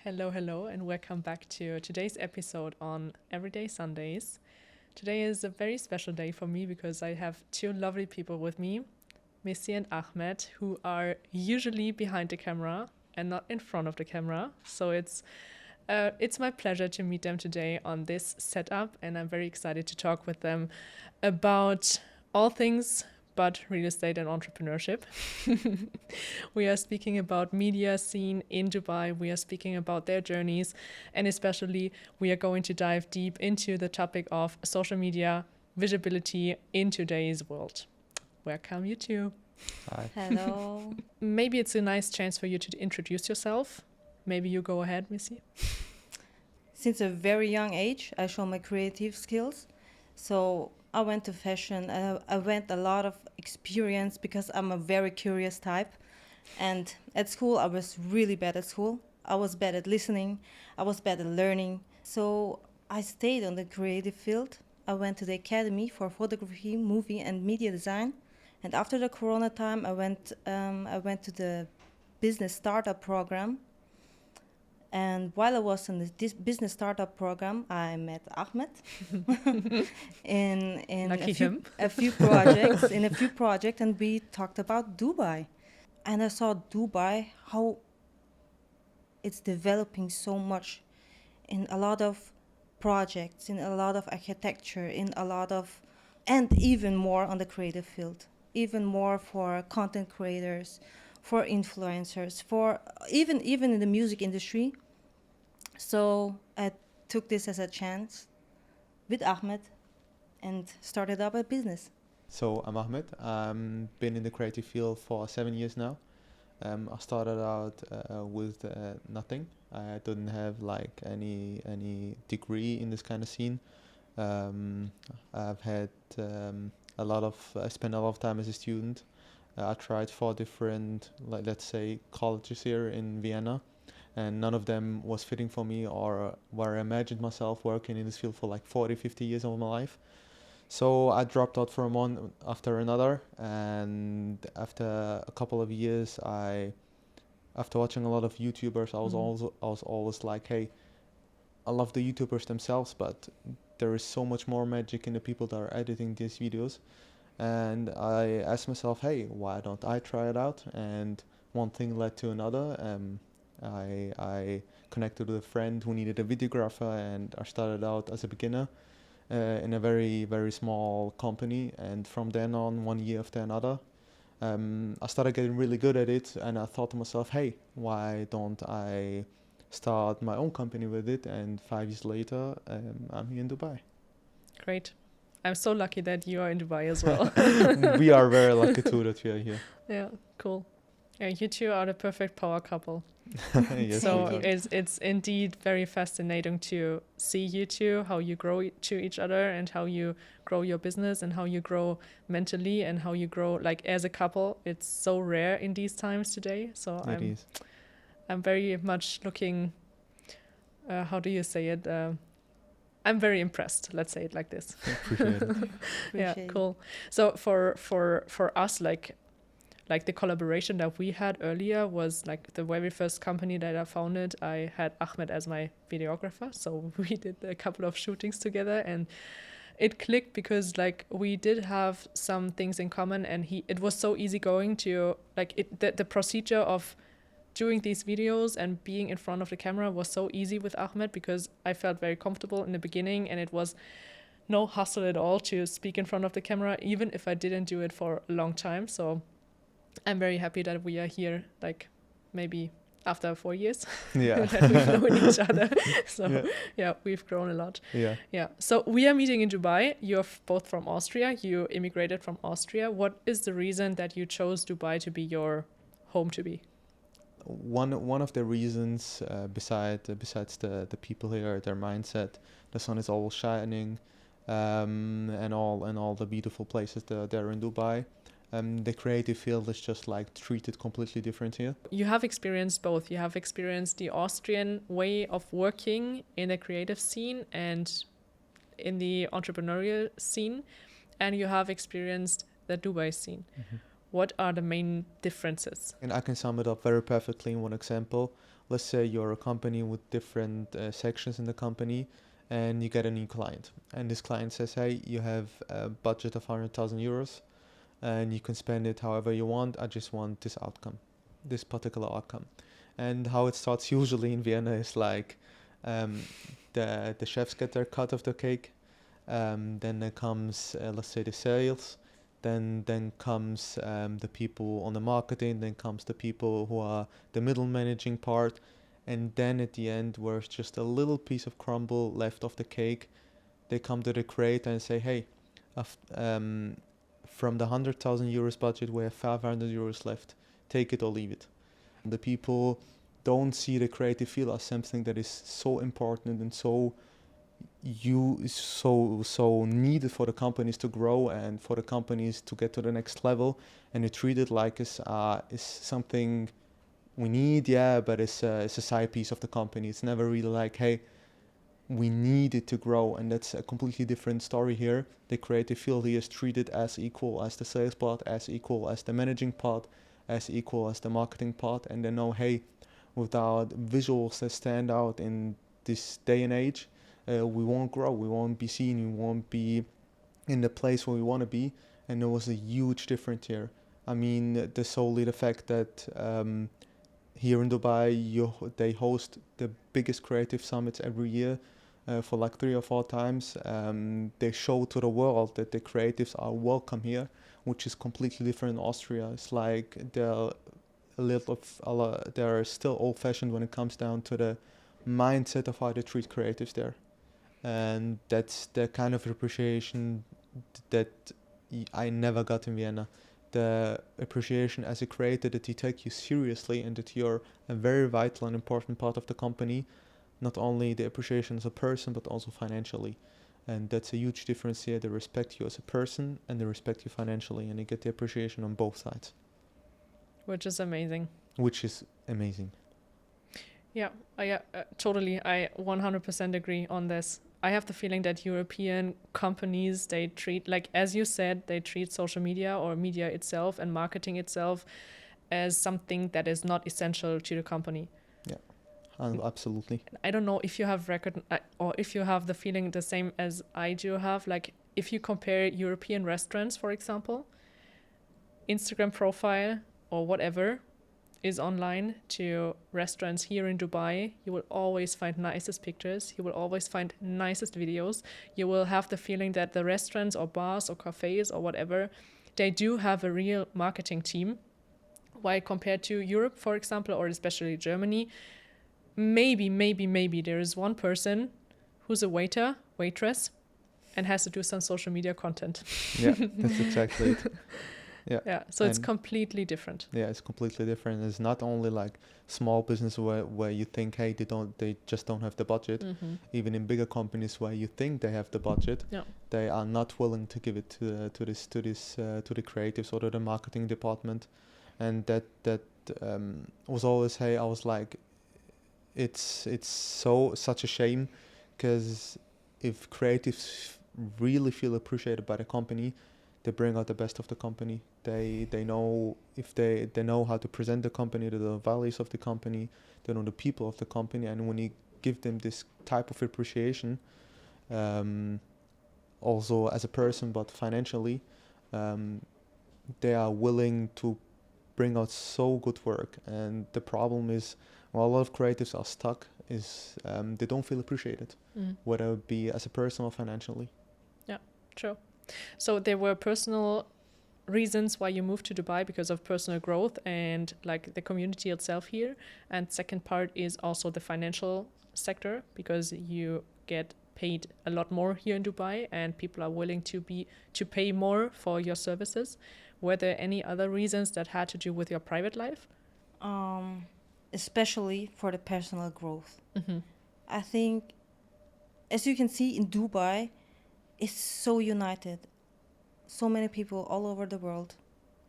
Hello, hello, and welcome back to today's episode on Everyday Sundays. Today is a very special day for me because I have two lovely people with me, Missy and Ahmed, who are usually behind the camera and not in front of the camera. So it's my pleasure to meet them today on this setup, and I'm very excited to talk with them about all things but real estate and entrepreneurship. We are speaking about media scene in Dubai. We are speaking about their journeys, and especially we are going to dive deep into the topic of social media visibility in today's world. Welcome, you two. Hi. Hello. Maybe it's a nice chance for you to introduce yourself. Maybe you go ahead, Missy. Since a very young age, I show my creative skills. So I went to fashion. I went a lot of experience because I'm a very curious type. And at school, I was really bad at school. I was bad at listening. I was bad at learning. So I stayed on the creative field. I went to the academy for photography, movie, and media design. And after the Corona time, I went to the business startup program. And while I was in this business startup program, I met Ahmed in Lucky him. a few projects, and we talked about Dubai. And I saw Dubai, how it's developing so much in a lot of projects, in a lot of architecture, and even more on the creative field, even more for content creators, for influencers, for even in the music industry. So I took this as a chance with Ahmed and started up a business. So I'm Ahmed. Been in the creative field for 7 years now. I started out with nothing. I didn't have like any degree in this kind of scene. I've had I spent a lot of time as a student. I tried 4 different, like let's say, colleges here in Vienna, and none of them was fitting for me or where I imagined myself working in this field for like 40, 50 years of my life. So I dropped out for one after another, and after a couple of years, after watching a lot of YouTubers, I was always like, hey, I love the YouTubers themselves, but there is so much more magic in the people that are editing these videos. And I asked myself, hey, why don't I try it out? And one thing led to another. I connected with a friend who needed a videographer, and I started out as a beginner in a very, very small company. And from then on, 1 year after another, I started getting really good at it. And I thought to myself, hey, why don't I start my own company with it? And 5 years later, I'm here in Dubai. Great. I'm so lucky that you are in Dubai as well. We are very lucky too that we are here. Yeah, cool. Yeah, you two are the perfect power couple. Yes, So we are. it's indeed very fascinating to see you two, how you grow to each other and how you grow your business and how you grow mentally and how you grow like as a couple. It's so rare in these times today. So It is. I'm very much looking, how do you say it? I'm very impressed. Let's say it like this. Appreciate it. Yeah, Appreciate it. cool. So for us, like the collaboration that we had earlier was like the very first company that I founded. I had Ahmed as my videographer, so we did a couple of shootings together, and it clicked because like we did have some things in common, and it was so easygoing to like the procedure of doing these videos and being in front of the camera was so easy with Ahmed because I felt very comfortable in the beginning, and it was no hustle at all to speak in front of the camera, even if I didn't do it for a long time. So I'm very happy that we are here, like maybe after 4 years Yeah. that we've known each other. So Yeah. we've grown a lot. Yeah. Yeah. So we are meeting in Dubai. You're both from Austria. You immigrated from Austria. What is the reason that you chose Dubai to be your home to be? One of the reasons, besides the people here, their mindset, the sun is always shining, and all the beautiful places that are in Dubai. The creative field is just like treated completely different here. You have experienced both. You have experienced the Austrian way of working in the creative scene and in the entrepreneurial scene, and you have experienced the Dubai scene. Mm-hmm. What are the main differences? And I can sum it up very perfectly in one example. let's say you're a company with different sections in the company, and you get a new client, and this client says, hey, you have a budget of 100,000 euros and you can spend it however you want. I just want this outcome, this particular outcome. And how it starts usually in Vienna is like um, the chefs get their cut of the cake. Then there comes, let's say, the sales. Then comes the people on the marketing. Then comes the people who are the middle managing part. And then at the end, where it's just a little piece of crumble left of the cake, they come to the creator and say, hey, from the 100,000 euros budget, we have 500 euros left. Take it or leave it. The people don't see the creative field as something that is so important and so needed for the companies to grow and for the companies to get to the next level, and they treat it like it's something we need, yeah, but it's a side piece of the company. It's never really like, hey, we need it to grow, and that's a completely different story here. The creative field here is treated as equal as the sales part, as equal as the managing part, as equal as the marketing part, and they know, hey, without visuals that stand out in this day and age, we won't grow, we won't be seen, we won't be in the place where we want to be. And there was a huge difference here. I mean, the solely the fact that here in Dubai, they host the biggest creative summits every year for like 3 or 4 times. They show to the world that the creatives are welcome here, which is completely different in Austria. It's like they're still old-fashioned when it comes down to the mindset of how they treat creatives there. And that's the kind of appreciation that I never got in Vienna. The appreciation as a creator, that you take you seriously and that you're a very vital and important part of the company. Not only the appreciation as a person, but also financially. And that's a huge difference here. They respect you as a person and they respect you financially, and you get the appreciation on both sides. Which is amazing. Yeah, totally. I 100% agree on this. I have the feeling that European companies, they treat, like as you said, they treat social media or media itself and marketing itself as something that is not essential to the company. Yeah, absolutely. I don't know if you have or if you have the feeling the same as I do have. Like if you compare European restaurants, for example, Instagram profile or whatever is online to restaurants here in Dubai, you will always find nicest pictures. You will always find nicest videos. You will have the feeling that the restaurants or bars or cafes or whatever, they do have a real marketing team. While compared to Europe, for example, or especially Germany, maybe there is one person who's a waiter, waitress, and has to do some social media content. Yeah, that's exactly it. Yeah, so it's completely different. Yeah, it's completely different. It's not only like small business where you think, hey, they just don't have the budget. Mm-hmm. Even in bigger companies where you think they have the budget, they are not willing to give it to the creatives or to the marketing department. And that was always, hey, I was like, it's such a shame, because if creatives really feel appreciated by the company, they bring out the best of the company. They know if they know how to present the company, the values of the company, they know the people of the company, and when you give them this type of appreciation, also as a person but financially, they are willing to bring out so good work. And the problem is, well, a lot of creatives are stuck is they don't feel appreciated, whether it be as a person or financially. Yeah, true. So there were personal reasons why you moved to Dubai, because of personal growth and like the community itself here. And second part is also the financial sector, because you get paid a lot more here in Dubai and people are willing to pay more for your services. Were there any other reasons that had to do with your private life? Especially for the personal growth. Mm-hmm. I think, as you can see in Dubai, it's so united. So many people all over the world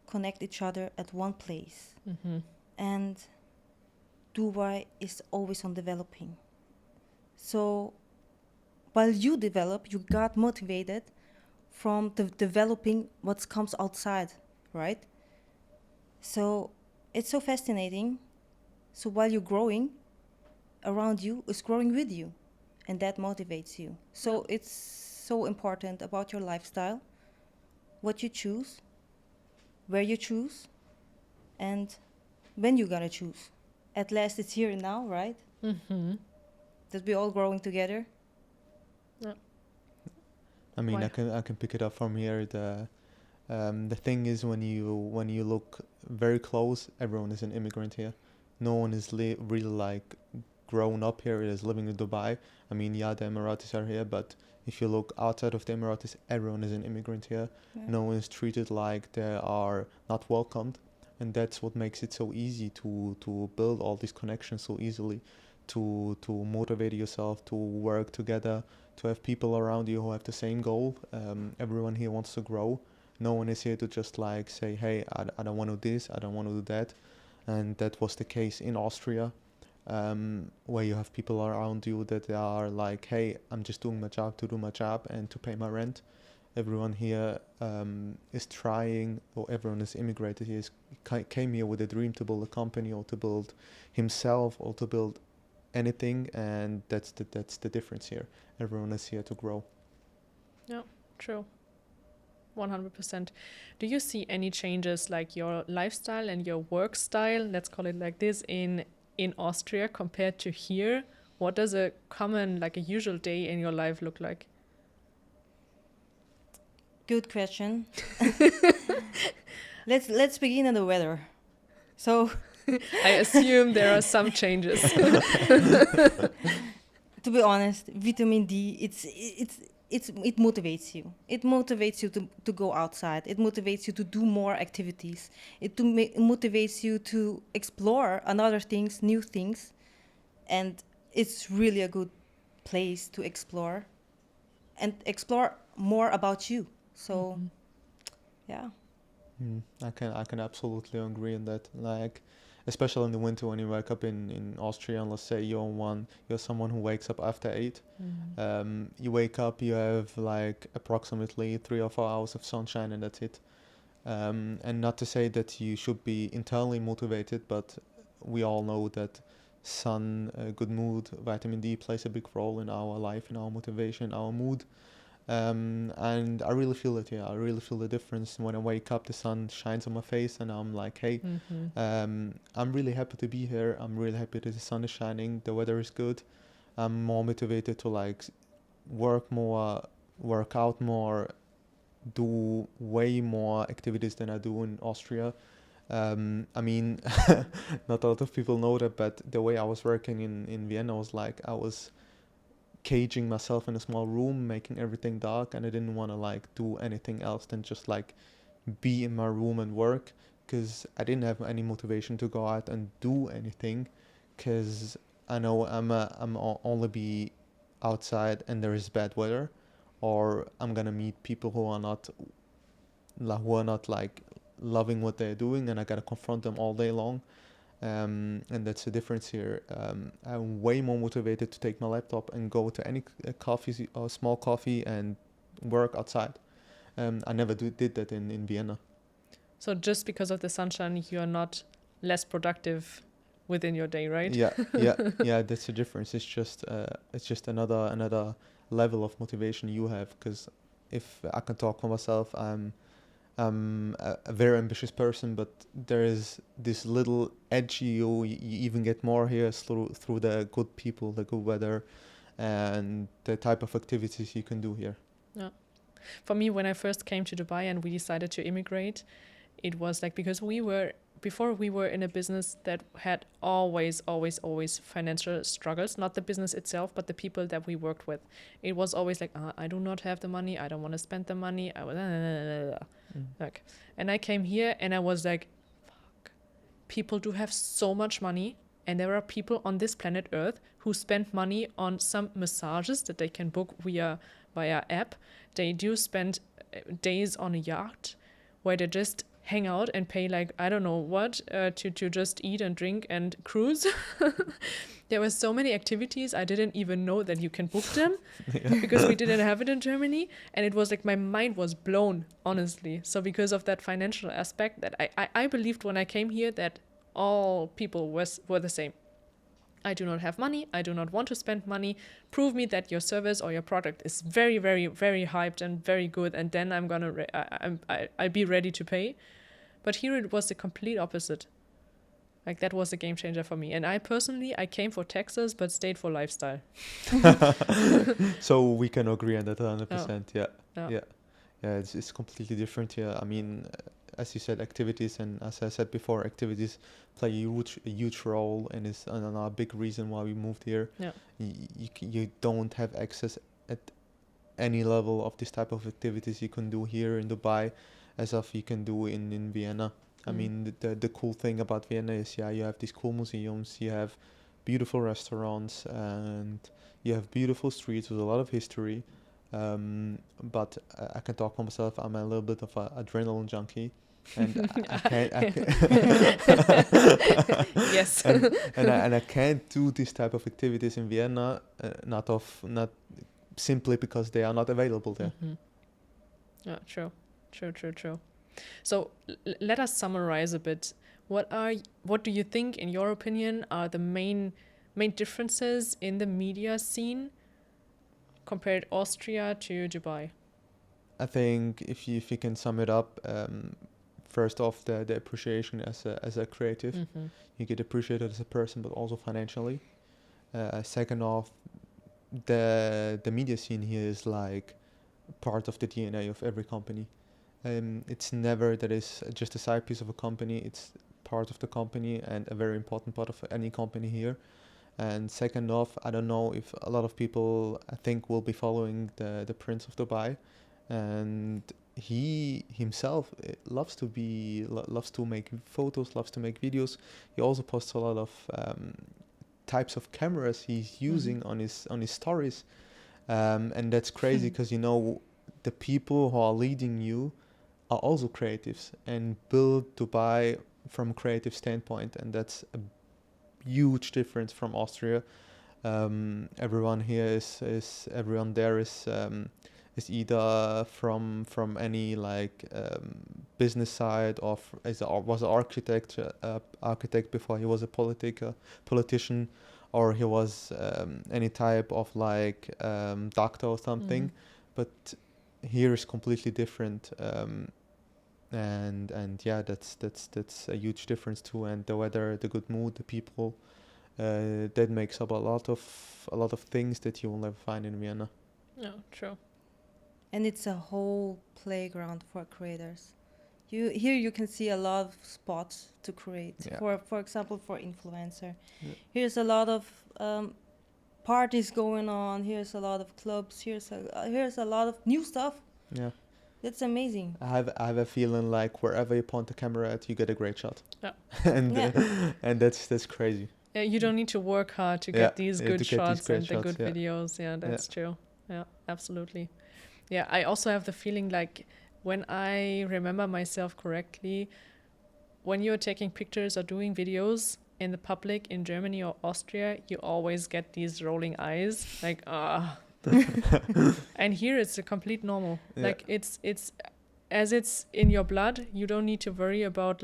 connect each other at one place. Mm-hmm. And Dubai is always on developing. So while you develop, you got motivated from developing what comes outside, right? So it's so fascinating. So while you're growing, around you is growing with you, and that motivates you. So it's so important about your lifestyle, what you choose, where you choose, and when you're gonna choose. At last, it's here and now, right? Mm-hmm. That we're all growing together. I mean, Why? I can pick it up from here. The thing is, when you look very close, everyone is an immigrant here. No one is really like grown up here, is living in Dubai. I mean, yeah, the Emiratis are here, but if you look outside of the Emiratis, everyone is an immigrant here. Yeah. No one is treated like they are not welcomed, and that's what makes it so easy to build all these connections so easily, to motivate yourself to work together, to have people around you who have the same goal. Everyone here wants to grow. No one is here to just like say, hey, I don't want to do this, I don't want to do that. And that was the case in Austria, where you have people around you that are like, hey, I'm just doing my job to do my job and to pay my rent. Everyone here is trying, or everyone is immigrated here, came here with a dream to build a company or to build himself or to build anything, and that's the difference here. Everyone is here to grow. Yeah, true. 100%. Do you see any changes like your lifestyle and your work style, let's call it like this, in Austria compared to here? What does a common, like a usual day in your life look like? Good question. Let's begin on the weather. So I assume there are some changes. to be honest, vitamin D, it motivates you. It motivates you to go outside. It motivates you to do more activities. It motivates you to explore another things, new things, and it's really a good place to explore and explore more about you. So, yeah. I can absolutely agree on that. Like, especially in the winter when you wake up in Austria, and let's say you're someone who wakes up after 8. You wake up, you have like approximately 3 or 4 hours of sunshine, and that's it. And not to say that you should be internally motivated, but we all know that sun, good mood, vitamin D plays a big role in our life, in our motivation, our mood. And I really feel it here. I really feel the difference when I wake up. The sun shines on my face, and I'm like, hey, I'm really happy to be here. I'm really happy that the sun is shining. The weather is good. I'm more motivated to like work more, work out more, do way more activities than I do in Austria. I mean, not a lot of people know that, but the way I was working in Vienna was like I was caging myself in a small room, making everything dark, and I didn't want to like do anything else than just like be in my room and work, because I didn't have any motivation to go out and do anything, because I know only be outside and there is bad weather, or I'm gonna meet people who are not like loving what they're doing, and I gotta confront them all day long. And that's the difference here. I'm way more motivated to take my laptop and go to any coffee or small coffee and work outside. I never did that in Vienna. So just because of the sunshine, you are not less productive within your day, right? Yeah. That's the difference. It's just another level of motivation you have. Because if I can talk for myself, I'm a very ambitious person, but there is this little edge you even get more here through the good people, the good weather, and the type of activities you can do here. Yeah. For me, when I first came to Dubai and we decided to immigrate, it was like because before we were in a business that had always financial struggles, not the business itself, but the people that we worked with. It was always like, I do not have the money, I don't want to spend the money, like, and I came here and I was like, fuck, people do have so much money, and there are people on this planet Earth who spend money on some massages that they can book via app. They do spend days on a yacht where they just hang out and pay like I don't know what to just eat and drink and cruise. There were so many activities I didn't even know that you can book them because we didn't have it in Germany, and it was like my mind was blown, honestly. So because of that financial aspect, that I believed when I came here that all people were the same. I do not have money. I do not want to spend money. Prove me that your service or your product is very, very, very hyped and very good, and then I'm gonna I'll be ready to pay. But here it was the complete opposite. Like that was a game changer for me. And I personally, I came for taxes but stayed for lifestyle. So we can agree on that 100%. Yeah. Yeah, it's completely different here. I mean, as you said, activities, and as I said before, activities play a huge role, and is another big reason why we moved here. Yeah. You don't have access at any level of this type of activities you can do here in Dubai as of you can do in Vienna. I mean, the cool thing about Vienna is, you have these cool museums, you have beautiful restaurants, and you have beautiful streets with a lot of history. But I can talk for myself. I'm a little bit of an adrenaline junkie, and I can't. Yes. and I can't do this type of activities in Vienna, not simply because they are not available there. Mm-hmm. Yeah, true. So let us summarize a bit. What do you think, in your opinion, are the main differences in the media scene compared Austria to Dubai? I think if you can sum it up, first off, the appreciation as a creative, you get appreciated as a person, but also financially. Second off, the media scene here is like part of the DNA of every company. It's never that is just a side piece of a company. It's part of the company and a very important part of any company here. And second off, I don't know if a lot of people, I think, will be following the Prince of Dubai, and he himself loves to make photos, loves to make videos. He also posts a lot of types of cameras he's using on his stories, and that's crazy because the people who are leading you are also creatives and build Dubai from a creative standpoint, and that's a huge difference from Austria. Everyone here everyone there is either from any business side, or was an architect before he was a politician, or he was any type of doctor or something. But here is completely different, and yeah, that's a huge difference too. And the weather, the good mood, the people, that makes up a lot of things that you will never find in Vienna. Yeah, true. And it's a whole playground for creators. You can see a lot of spots to create. Yeah. For example, for influencer, here's a lot of parties going on. Here's a lot of clubs. Here's a lot of new stuff. Yeah. It's amazing. I have a feeling like wherever you point the camera at, you get a great shot. Yeah. and that's crazy. Yeah, you don't need to work hard to get these good shots and the good yeah. videos. Yeah, that's true. Yeah, absolutely. Yeah, I also have the feeling when I remember myself correctly, when you're taking pictures or doing videos in the public in Germany or Austria, you always get these rolling eyes, and here it's a complete normal. Yeah. It's as it's in your blood. You don't need to worry about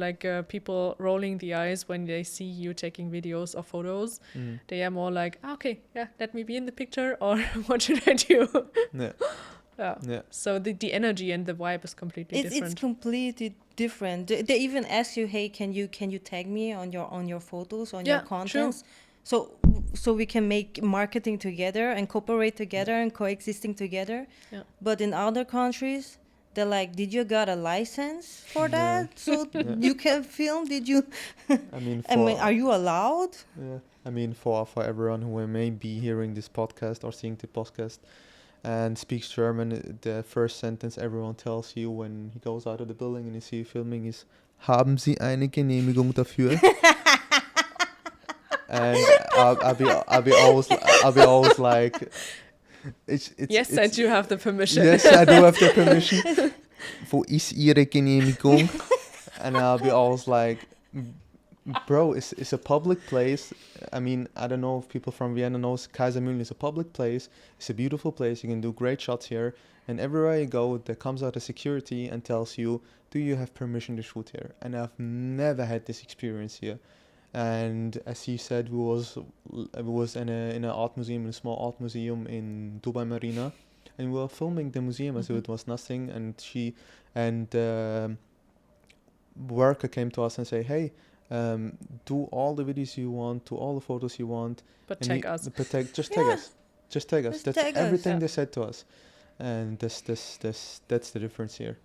people rolling the eyes when they see you taking videos or photos. They are more like, okay, yeah, let me be in the picture, or what should I do? Yeah. So the energy and the vibe is completely different. It's completely different. They even ask you, hey, can you tag me on your photos, on your contents? True. So we can make marketing together and cooperate together and coexisting together. Yeah. But in other countries, they're like, did you got a license for that? So you can film? Did you? I mean, are you allowed? Yeah. I mean, for everyone who may be hearing this podcast or seeing the podcast and speaks German, the first sentence everyone tells you when he goes out of the building and you see you filming is, haben Sie eine Genehmigung dafür? And I'll be always like, yes, I do have the permission. Yes, I do have the permission. Wo ist Ihre Genehmigung? And I'll be always like, bro, it's a public place. I mean, I don't know if people from Vienna knows Kaisermühlen is a public place. It's a beautiful place. You can do great shots here. And everywhere you go, there comes out a security and tells you, do you have permission to shoot here? And I've never had this experience here. And as you said, we was in a art museum, in a small art museum in Dubai Marina, and we were filming the museum as if it was nothing. And worker came to us and say, "Hey, do all the videos you want, do all the photos you want, But and tag us. just tag Yeah. us, just tag us." Just That's tag us. everything Yeah. they said to us, and that's the difference here.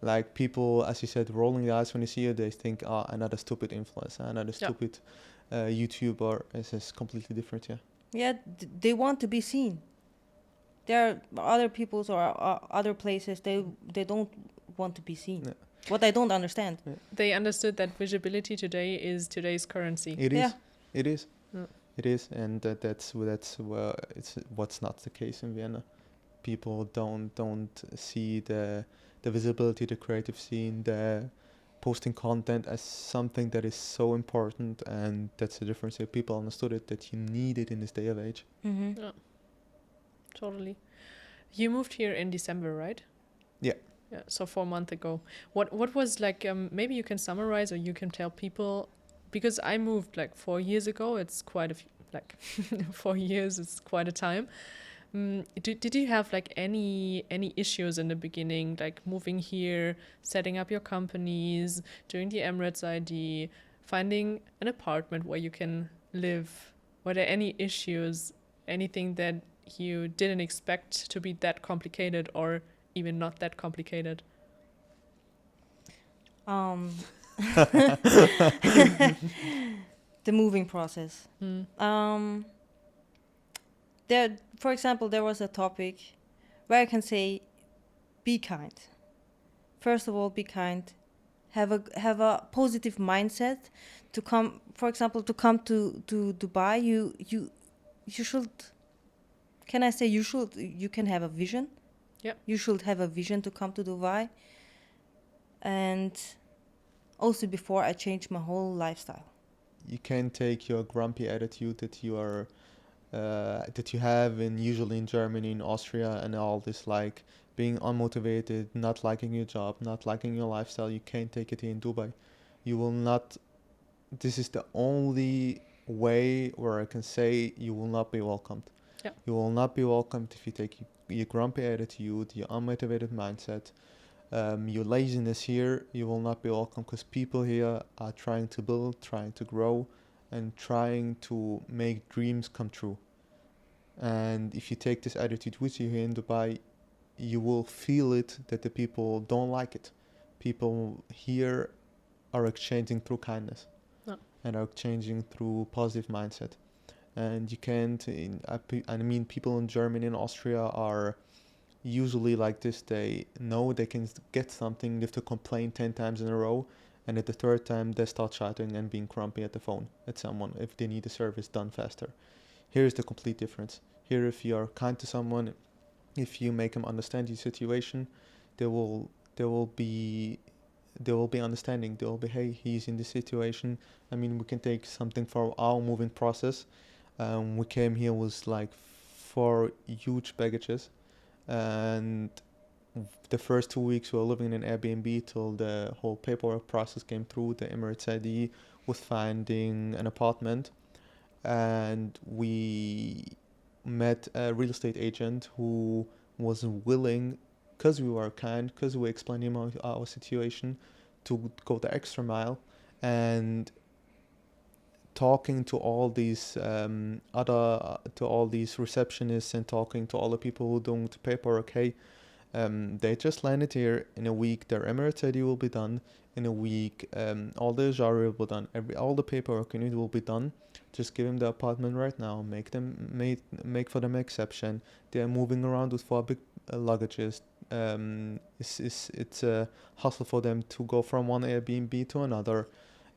Like people, as you said, rolling the eyes when you see it, they think, "Ah, another stupid influencer, another Yeah. stupid YouTuber." This is completely different, yeah. Yeah, they want to be seen. There are other peoples or other places they don't want to be seen. Yeah. What I don't understand. They understood that visibility today is today's currency. It is, Yeah. it is, Yeah. it is, and that's where it's what's not the case in Vienna. People don't see the visibility, the creative scene, the posting content as something that is so important, and that's the difference here. People understood it, that you need it in this day of age. Mm-hmm. Totally. You moved here in December, right? Yeah. Yeah. So 4 months ago. What was like? Maybe you can summarize, or you can tell people, because I moved like 4 years ago. It's quite a few, like 4 years. It's quite a time. Did you have like any issues in the beginning, like moving here, setting up your companies, doing the Emirates ID, finding an apartment where you can live? Were there any issues, anything that you didn't expect to be that complicated, or even not that complicated? The moving process. There, for example, there was a topic where I can say, be kind. First of all, be kind. Have a positive mindset. To come, for example, to come to Dubai, you should. Can I say you should? You can have a vision. Yeah. You should have a vision to come to Dubai. And also, before I changed my whole lifestyle. You can take your grumpy attitude that you are that you have usually in Germany, in Austria, and all this, like being unmotivated, not liking your job, not liking your lifestyle. You can't take it here in Dubai. You will not. This is the only way where I can say you will not be welcomed. Yeah. You will not be welcomed if you take your grumpy attitude, your unmotivated mindset, your laziness here. You will not be welcome, because people here are trying to build, trying to grow, and trying to make dreams come true. And if you take this attitude with you here in Dubai, you will feel it that the people don't like it. People here are exchanging through kindness. No. And are exchanging through positive mindset. And you can't, I mean, people in Germany and Austria are usually like this. They know they can get something, they have to complain 10 times in a row, and at the third time they start shouting and being grumpy at the phone at someone if they need a service done faster. Here is the complete difference. Here, if you are kind to someone, if you make them understand your situation, they will be understanding. They will be, hey, he's in this situation. I mean, we can take something for our moving process. We came here with like 4 huge baggages, and the first 2 weeks we were living in an Airbnb till the whole paperwork process came through, the Emirates ID, with finding an apartment. And we met a real estate agent who was willing, because we were kind, because we explained him our situation, to go the extra mile. And talking to all these to all these receptionists, and talking to all the people who doing the paperwork, hey, they just landed here. In a week their Emirates ID will be done. In a week all the Jari will be done. All the paperwork you need will be done. Just give them the apartment right now. Make for them exception. They are moving around with 4 big luggages. It's a hustle for them to go from one Airbnb to another.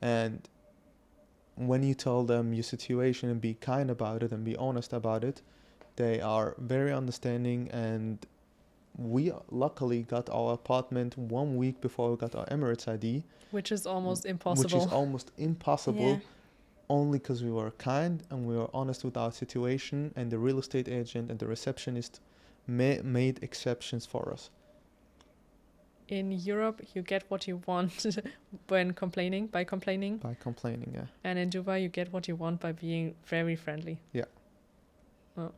And when you tell them your situation and be kind about it and be honest about it, they are very understanding. And we luckily got our apartment 1 week before we got our Emirates ID, Which is almost impossible. which is almost impossible. Yeah. Only because we were kind and we were honest with our situation, and the real estate agent and the receptionist made exceptions for us. in Europe, you get what you want when complaining, by complaining. By complaining, yeah. And in Dubai, you get what you want by being very friendly. Yeah. Well,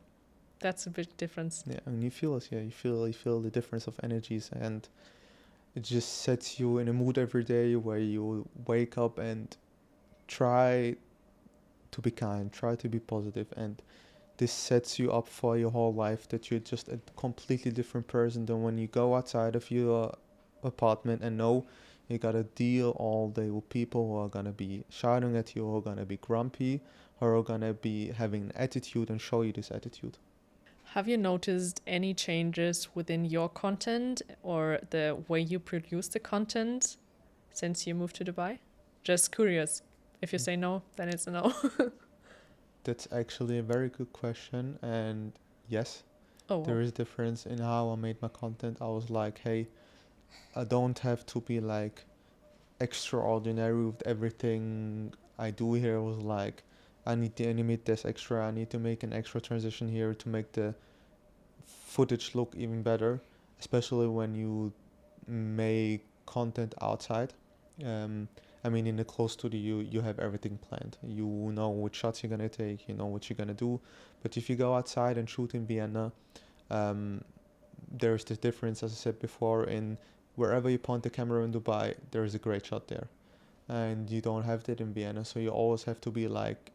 that's a big difference. Yeah, and you feel it. Yeah, you feel the difference of energies, and it just sets you in a mood every day where you wake up and try to be kind, try to be positive, and this sets you up for your whole life, that you're just a completely different person than when you go outside of your apartment and know you gotta deal all day with people who are gonna be shouting at you, who are gonna be grumpy, who are gonna be having an attitude and show you this attitude. Have you noticed any changes within your content or the way you produce the content since you moved to Dubai? Just curious. If you say no, then it's a no. That's actually a very good question, and yes, Oh, there is difference in how I made my content. I was like, hey, I don't have to be like extraordinary with everything I do here. It was like, I need to animate this extra, I need to make an extra transition here to make the footage look even better, especially when you make content outside. I mean, in the close studio, you have everything planned. You know which shots you're gonna take, you know what you're gonna do. But if you go outside and shoot in Vienna, there's this difference, as I said before, in wherever you point the camera in Dubai, there is a great shot there. And you don't have that in Vienna, so you always have to be like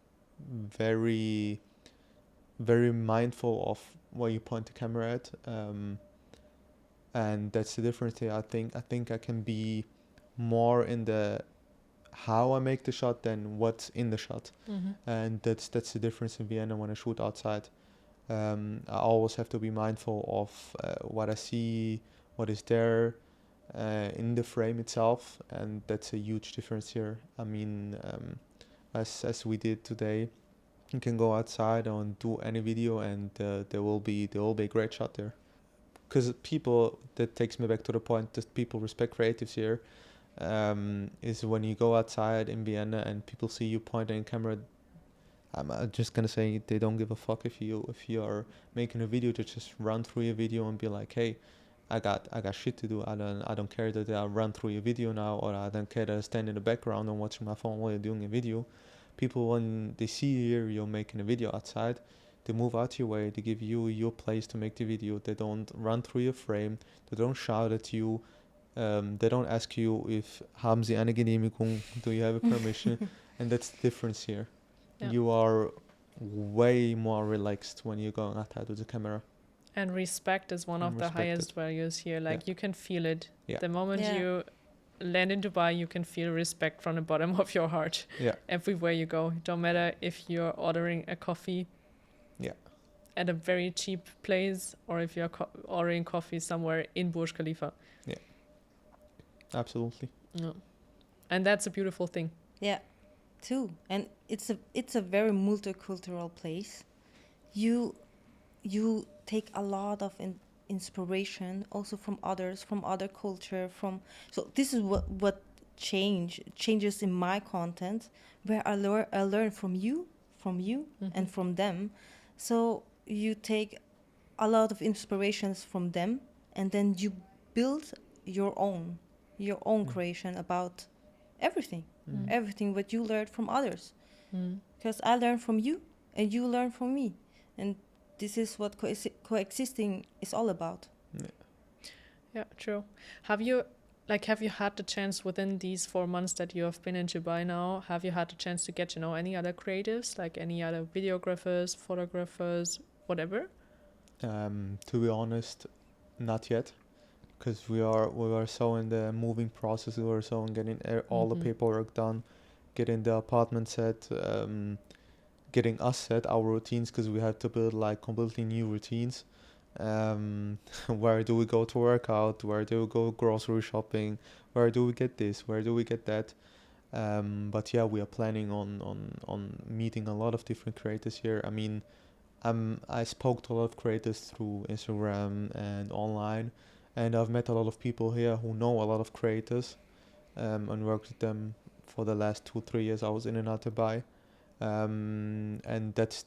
very, very mindful of where you point the camera at. And that's the difference here. I think I can be more in the how I make the shot than what's in the shot. And that's the difference in Vienna when I shoot outside. I always have to be mindful of what I see, what is there in the frame itself, and that's a huge difference here. I mean, as we did today, you can go outside and do any video, and there will be a great shot there. Because people, that takes me back to the point that people respect creatives here. Is when you go outside in Vienna and people see you pointing a camera, I'm just gonna say they don't give a fuck if you're making a video to just run through your video and be like, hey, I got shit to do. I don't care that I run through your video now, or I don't care that I stand in the background and watching my phone while you're doing a video. People, when they see here you're making a video outside, they move out your way. They give you your place to make the video. They don't run through your frame. They don't shout at you. They don't ask you if haben Sie eine Genehmigung, do you have a permission, and that's the difference here. Yeah. You are way more relaxed when you're going outside with the camera. And respect is one of the highest values here. Like you can feel it. Yeah. The moment you land in Dubai, you can feel respect from the bottom of your heart. Yeah. Everywhere you go, it don't matter if you're ordering a coffee. Yeah. At a very cheap place, or if you're ordering coffee somewhere in Burj Khalifa. Yeah. Absolutely. Yeah. And that's a beautiful thing. Yeah, too. And it's a very multicultural place. You take a lot of inspiration also from others, from other culture, so this is what changes in my content, where I learn from you and from them. So you take a lot of inspirations from them, and then you build your own creation about everything what you learned from others, because I learn from you and you learn from me, and this is what coexisting is all about. Yeah, true. Have you had the chance within these 4 months that you have been in Dubai now, have you had the chance to get to know any other creatives, like any other videographers, photographers, whatever? To be honest, not yet. Because we were so in the moving process, we were so in getting all the paperwork done, getting the apartment set, getting us set, our routines, because we had to build like completely new routines. Where do we go to work out? Where do we go grocery shopping? Where do we get this? Where do we get that? But yeah, we are planning on meeting a lot of different creators here. I mean, I spoke to a lot of creators through Instagram and online. And I've met a lot of people here who know a lot of creators, and worked with them for the last 2-3 years. I was in and out Dubai, and that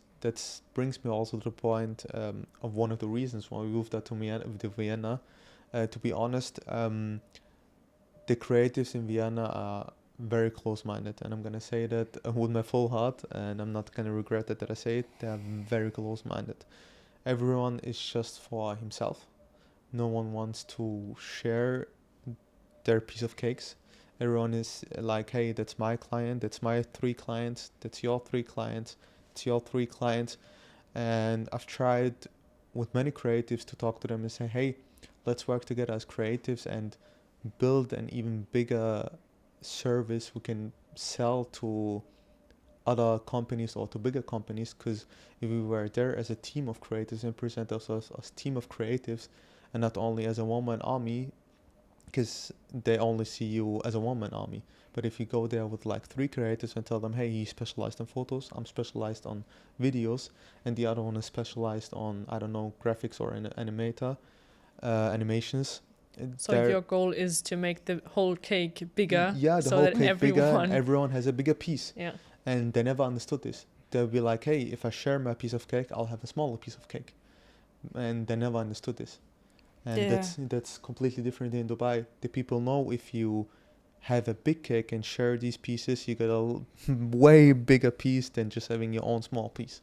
brings me also to the point of one of the reasons why we moved out to Vienna. To be honest, the creatives in Vienna are very close-minded, and I'm gonna say that with my full heart, and I'm not gonna regret it that I say it. They are very close-minded. Everyone is just for himself. No one wants to share their piece of cakes. Everyone is like, hey, that's my client, that's my 3 clients, that's your 3 clients, it's your 3 clients. And I've tried with many creatives to talk to them and say, hey, let's work together as creatives and build an even bigger service we can sell to other companies or to bigger companies. Because if we were there as a team of creatives and present ourselves as a team of creatives and not only as a one-man army, because they only see you as a one-man army. But if you go there with like 3 creators and tell them, hey, he's specialized in photos, I'm specialized on videos, and the other one is specialized on, I don't know, graphics or animations. So your goal is to make the whole cake bigger, Yeah, the so whole that cake bigger, and everyone has a bigger piece. Yeah. And they never understood this. They'll be like, hey, if I share my piece of cake, I'll have a smaller piece of cake. And they never understood this. And that's completely different in Dubai. The people know if you have a big cake and share these pieces, you get a way bigger piece than just having your own small piece.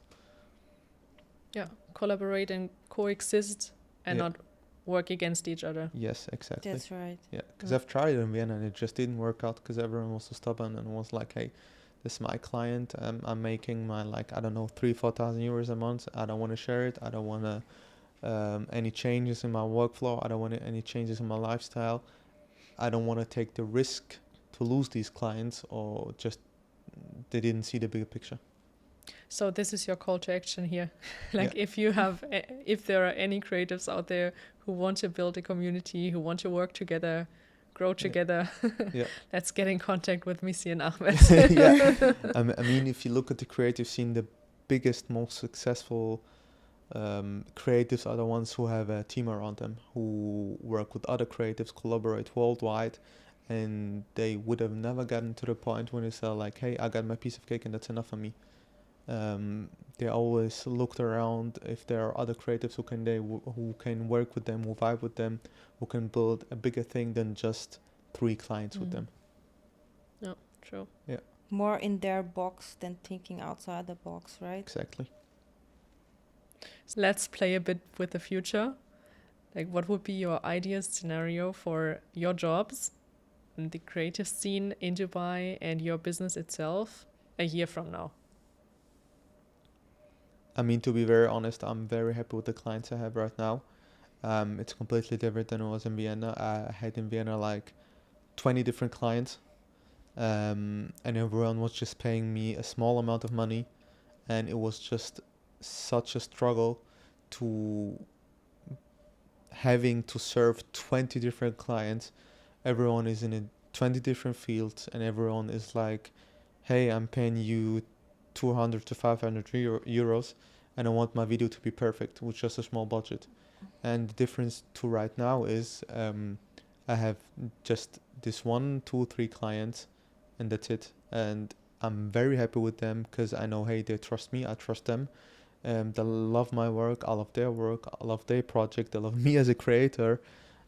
Yeah, collaborate and coexist and not work against each other. Yes, exactly. That's right. Yeah, because I've tried it in Vienna and it just didn't work out because everyone was so stubborn and was like, hey, this is my client. I'm making my, like, I don't know, 3,000-4,000 euros a month. I don't want to share it. I don't want to any changes in my workflow. I don't want any changes in my lifestyle. I don't want to take the risk to lose these clients, or just they didn't see the bigger picture. So this is your call to action here. Like if there are any creatives out there who want to build a community, who want to work together, grow together, let's get in contact with Missy and Ahmed. I mean, if you look at the creative scene, the biggest, most successful creatives are the ones who have a team around them, who work with other creatives, collaborate worldwide, and they would have never gotten to the point when they say like, hey, I got my piece of cake and that's enough for me. They always looked around if there are other creatives who can work with them, who vibe with them, who can build a bigger thing than just 3 clients with them. Yeah, true. Yeah. More in their box than thinking outside the box, right? Exactly. So let's play a bit with the future. Like, what would be your ideal scenario for your jobs and the creative scene in Dubai and your business itself a year from now? I mean, to be very honest, I'm very happy with the clients I have right now. It's completely different than it was in Vienna. I had in Vienna like 20 different clients, and everyone was just paying me a small amount of money, and it was just such a struggle to having to serve 20 different clients. Everyone is in 20 different fields, and everyone is like, hey, I'm paying you 200 to 500 euros, and I want my video to be perfect with just a small budget. And the difference to right now is I have just this 1, 2, 3 clients, and that's it. And I'm very happy with them because I know, hey, they trust me, I trust them. They love my work, I love their work, I love their project, they love me as a creator.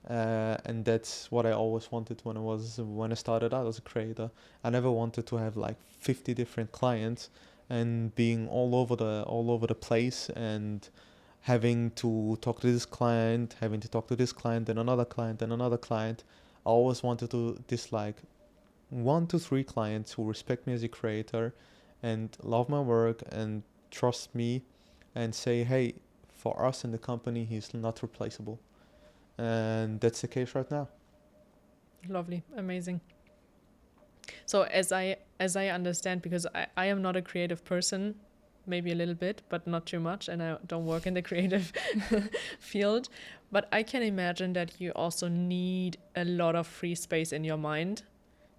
And that's what I always wanted when I started out as a creator. I never wanted to have like 50 different clients and being all over the place and having to talk to this client, having to talk to this client, then another client, then another client. I always wanted to like 1 to 3 clients who respect me as a creator and love my work and trust me and say, hey, for us in the company, he's not replaceable. And that's the case right now. Lovely, amazing. So as I understand, because I am not a creative person, maybe a little bit, but not too much, and I don't work in the creative field, but I can imagine that you also need a lot of free space in your mind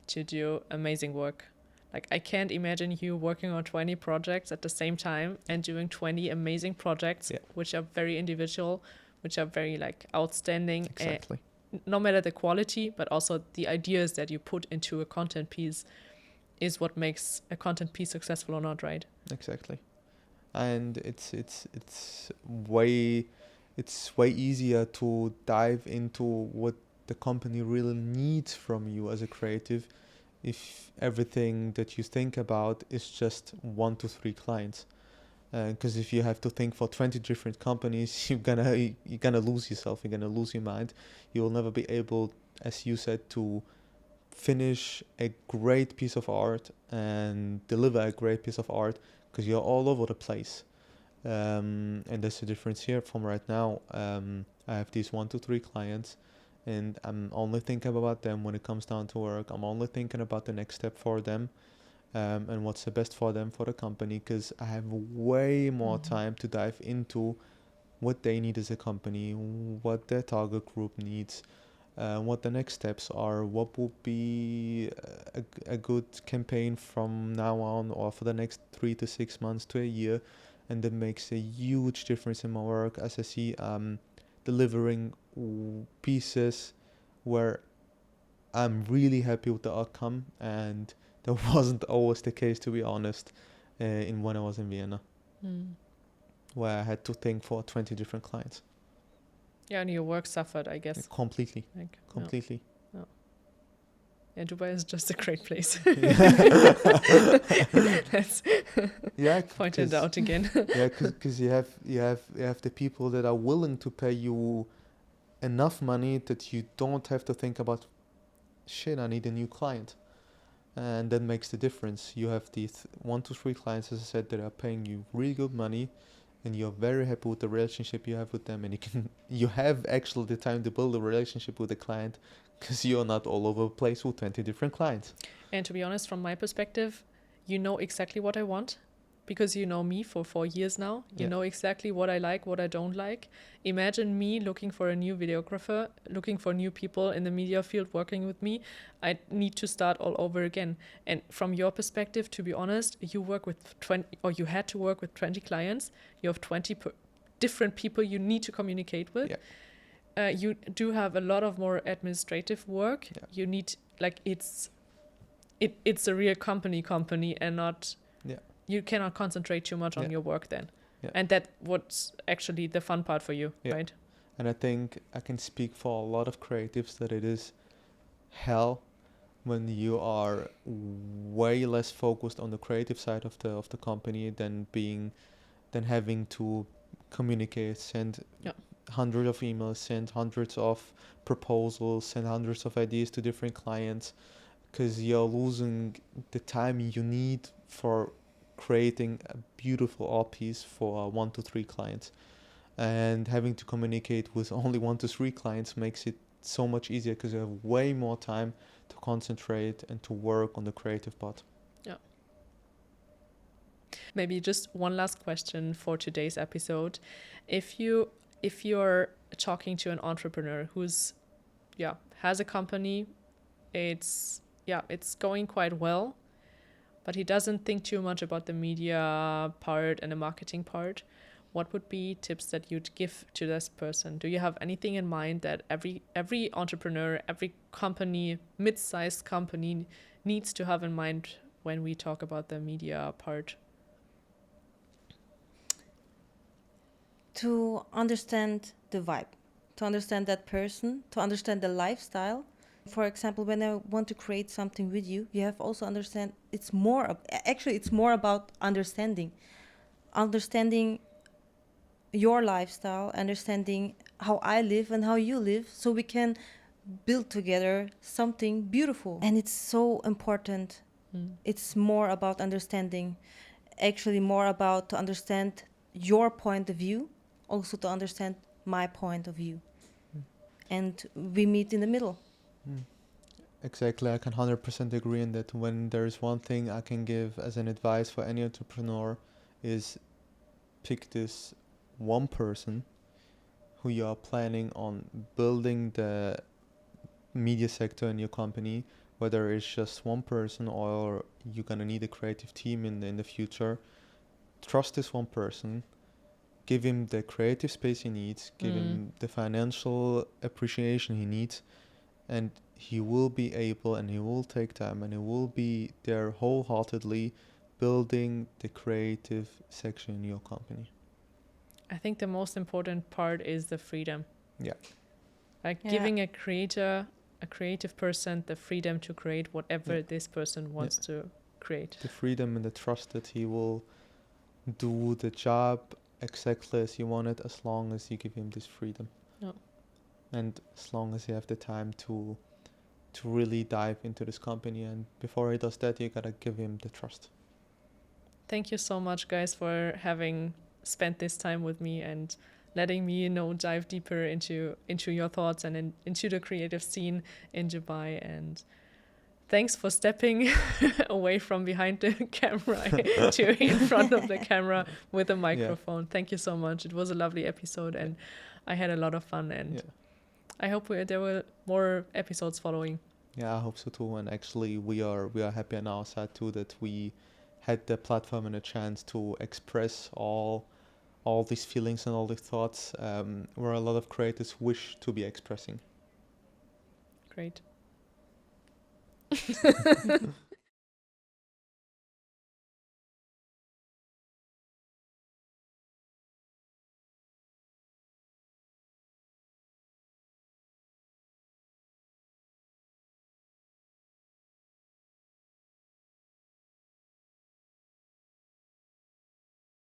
to do amazing work. Like, I can't imagine you working on 20 projects at the same time and doing 20 amazing projects, which are very individual, which are very like outstanding. Exactly. No matter the quality, but also the ideas that you put into a content piece is what makes a content piece successful or not, right? Exactly. And it's it's way easier to dive into what the company really needs from you as a creative if everything that you think about is just 1 to 3 clients. Because if you have to think for 20 different companies, you're gonna lose yourself. You're gonna lose your mind. You will never be able, as you said, to finish a great piece of art and deliver a great piece of art because you're all over the place. And there's a difference here from right now. I have these 1 to 3 clients, and I'm only thinking about them when it comes down to work. I'm only thinking about the next step for them, and what's the best for them, for the company, because I have way more time to dive into what they need as a company, what their target group needs, what the next steps are, what would be a good campaign from now on or for the next 3 to 6 months to a year. And that makes a huge difference in my work as I see delivering pieces where I'm really happy with the outcome, and that wasn't always the case, to be honest, in when I was in Vienna, where I had to think for 20 different clients. Yeah, and your work suffered, I guess. Completely. Like, Completely. Yeah, Dubai is just a great place. Let's point it out again. Yeah, because you have the people that are willing to pay you enough money that you don't have to think about, shit, I need a new client. And that makes the difference. You have these 1 to 3 clients, as I said, that are paying you really good money, and you're very happy with the relationship you have with them, and you have actually the time to build a relationship with the client because you're not all over the place with 20 different clients. And to be honest, from my perspective, you know exactly what I want because you know me for 4 years now. You know exactly what I like, what I don't like. Imagine me looking for a new videographer, looking for new people in the media field working with me. I need to start all over again. And from your perspective, to be honest, you work with 20, or you had to work with 20 clients. You have 20 different people you need to communicate with. You do have a lot of more administrative work. You need, like, it's a real company and not... You cannot concentrate too much on your work then. And that's what's actually the fun part for you, right? And I think I can speak for a lot of creatives that it is hell when you are way less focused on the creative side of the company than having to communicate, send hundreds of emails, send hundreds of proposals, send hundreds of ideas to different clients, because you're losing the time you need for creating a beautiful art piece for 1 to 3 clients. And having to communicate with only 1 to 3 clients makes it so much easier because you have way more time to concentrate and to work on the creative part. Maybe just one last question for today's episode. If you're talking to an entrepreneur who's has a company, it's going quite well, but he doesn't think too much about the media part and the marketing part, what would be tips that you'd give to this person? Do you have anything in mind that every entrepreneur, every company, mid-sized company needs to have in mind when we talk about the media part? To understand the vibe, to understand that person, to understand the lifestyle. For example, when I want to create something with you, you have also understand it's more about understanding your lifestyle, understanding how I live and how you live, so we can build together something beautiful. And it's so important. It's more about understanding, actually more about to understand your point of view, also to understand my point of view. And we meet in the middle. Exactly, I can 100% agree in that. When there is one thing I can give as an advice for any entrepreneur is pick this one person who you are planning on building the media sector in your company, whether it's just one person or you're gonna need a creative team in the future. Trust this one person, give him the creative space he needs, give him the financial appreciation he needs, and he will be able, and he will take time, and he will be there wholeheartedly building the creative section in your company. I think the most important part is the freedom. Yeah. Like Yeah. giving a creative person the freedom to create whatever this person wants to create. The freedom and the trust that he will do the job exactly as you want it, as long as you give him this freedom. Yeah. And as long as you have the time to really dive into this company, and before he does that, you gotta give him the trust. Thank you so much, guys, for having spent this time with me and letting me, dive deeper into your thoughts and into the creative scene in Dubai. And thanks for stepping away from behind the camera to in front of the camera with a microphone. Thank you so much. It was a lovely episode, and I had a lot of fun. And I hope there were more episodes following. Yeah, I hope so too. And actually, we are happy on our side too that we had the platform and a chance to express all these feelings and all these thoughts where a lot of creators wish to be expressing. Great.